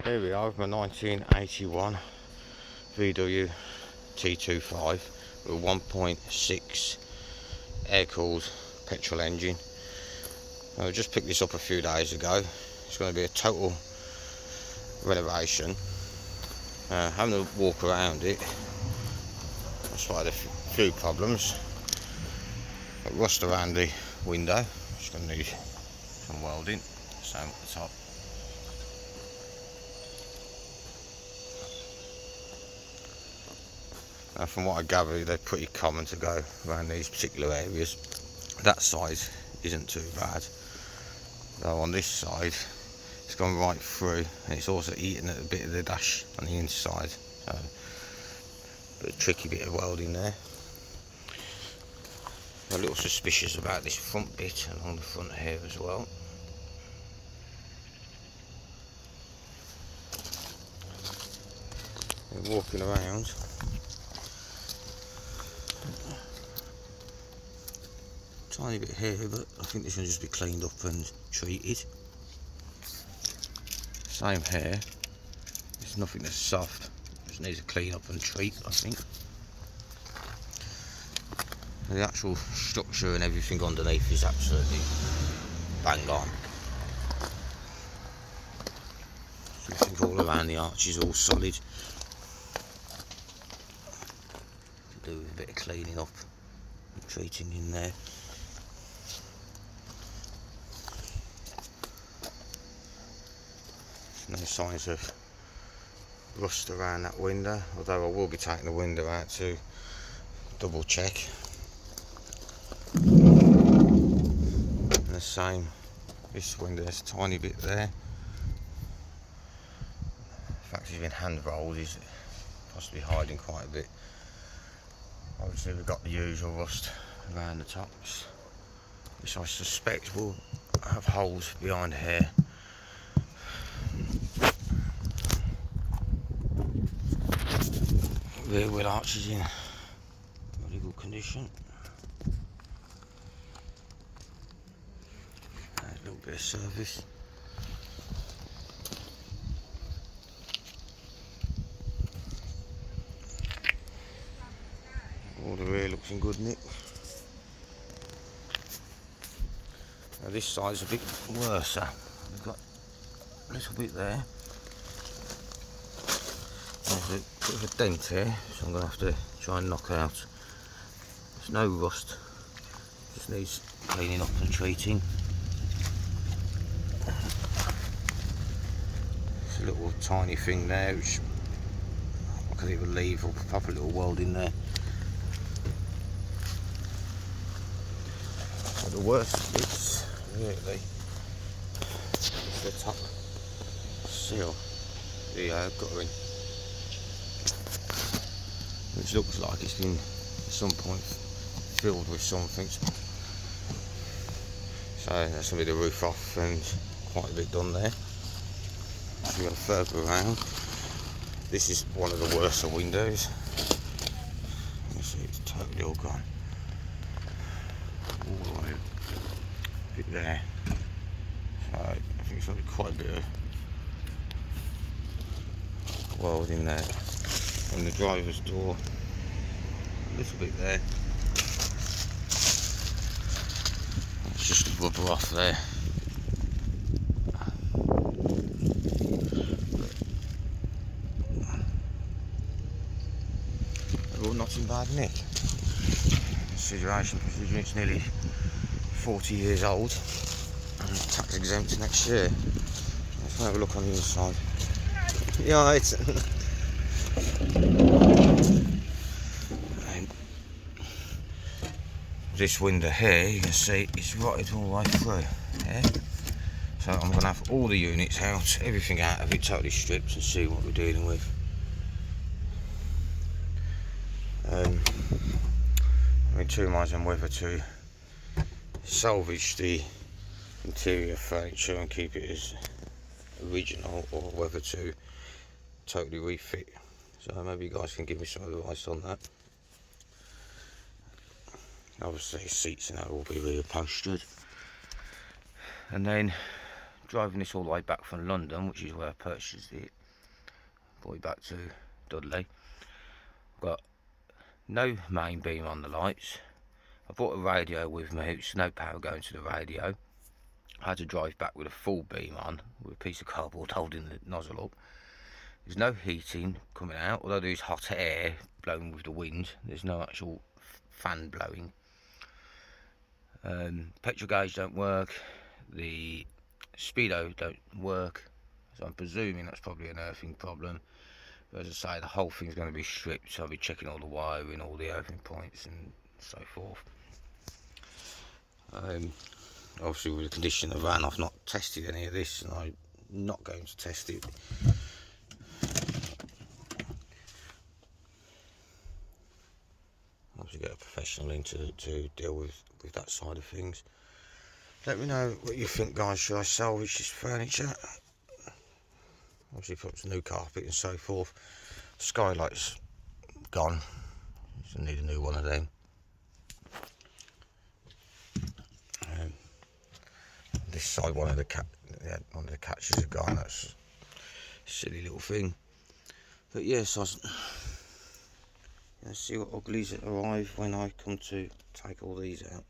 Here we are with my 1981 VW T25 with 1.6 air-cooled petrol engine. I just picked this up a few days ago. It's going to be a total renovation. Having a walk around it, I spotted a few problems. Got rust around the window, it's going to need some welding. Same at the top. From what I gather, they're pretty common to go around these particular areas. That side isn't too bad, though on this side it's gone right through, and it's also eaten at a bit of the dash on the inside, so a tricky bit of welding there. I'm a little suspicious about this front bit along the front here as well. And walking around, tiny bit here, but I think this will just be cleaned up and treated. Same here, it's nothing that's soft, just needs a clean up and treat, I think. The actual structure and everything underneath is absolutely bang on. Everything all around the arch is all solid. Do with a bit of cleaning up and treating in there. No signs of rust around that window, although I will be taking the window out to double check. And the same, this window, there's a tiny bit there. The fact it's been hand rolled is possibly hiding quite a bit. Obviously we've got the usual rust around the tops, which I suspect will have holes behind here. Rear wheel arch is in very good condition. A little bit of service. All the rear looks in good nick. Now this side's a bit worse. We've got a little bit there. There's a bit of a dent here, so I'm going to have to try and knock out. There's no rust, just needs cleaning up and treating. There's a little tiny thing there which I could either leave or pop a little weld in there. But the worst bits really is the top seal, the guttering, which looks like it's been at some point filled with something. So that's going to be the roof off and quite a bit done there. So we're going further around. This is one of the worst windows. You see it's totally all gone. All the way a bit there. So I think it's going to be quite a bit of weld in there. And the driver's door, a little bit there. It's just a rubber off there. They're all not in bad nick. Consideration, considering it's nearly 40 years old and tax exempt next year. Let's have a look on the inside. Yeah, it's this window here, you can see it's rotted all the way through. Yeah? So I'm going to have all the units out, everything out of it, totally stripped, and see what we're dealing with. I'm in two minds on whether to salvage the interior furniture and keep it as original, or whether to totally refit. So maybe you guys can give me some advice on that. Obviously seats and that will be reupholstered, and then driving this all the way back from London, which is where I purchased it, brought it back to Dudley. Got no main beam on the lights. I brought a radio with me, which is no power going to the radio. I had to drive back with a full beam on, with a piece of cardboard holding the nozzle up. There's no heating coming out, although there's hot air blowing with the wind. There's no actual fan blowing. Petrol gauge don't work. The speedo don't work. So I'm presuming that's probably an earthing problem. But as I say, the whole thing's going to be stripped, so I'll be checking all the wiring, all the earthing points and so forth. Obviously with the condition of the van, I've not tested any of this, and I'm not going to test it. Obviously get a professional in to deal with that side of things. Let me know what you think, guys. Should I salvage this furniture? Obviously put some new carpet and so forth. Skylight's gone, so I need a new one of them. This side, one of the catches are gone. That's a silly little thing. But yes, let's see what uglies arrive when I come to take all these out.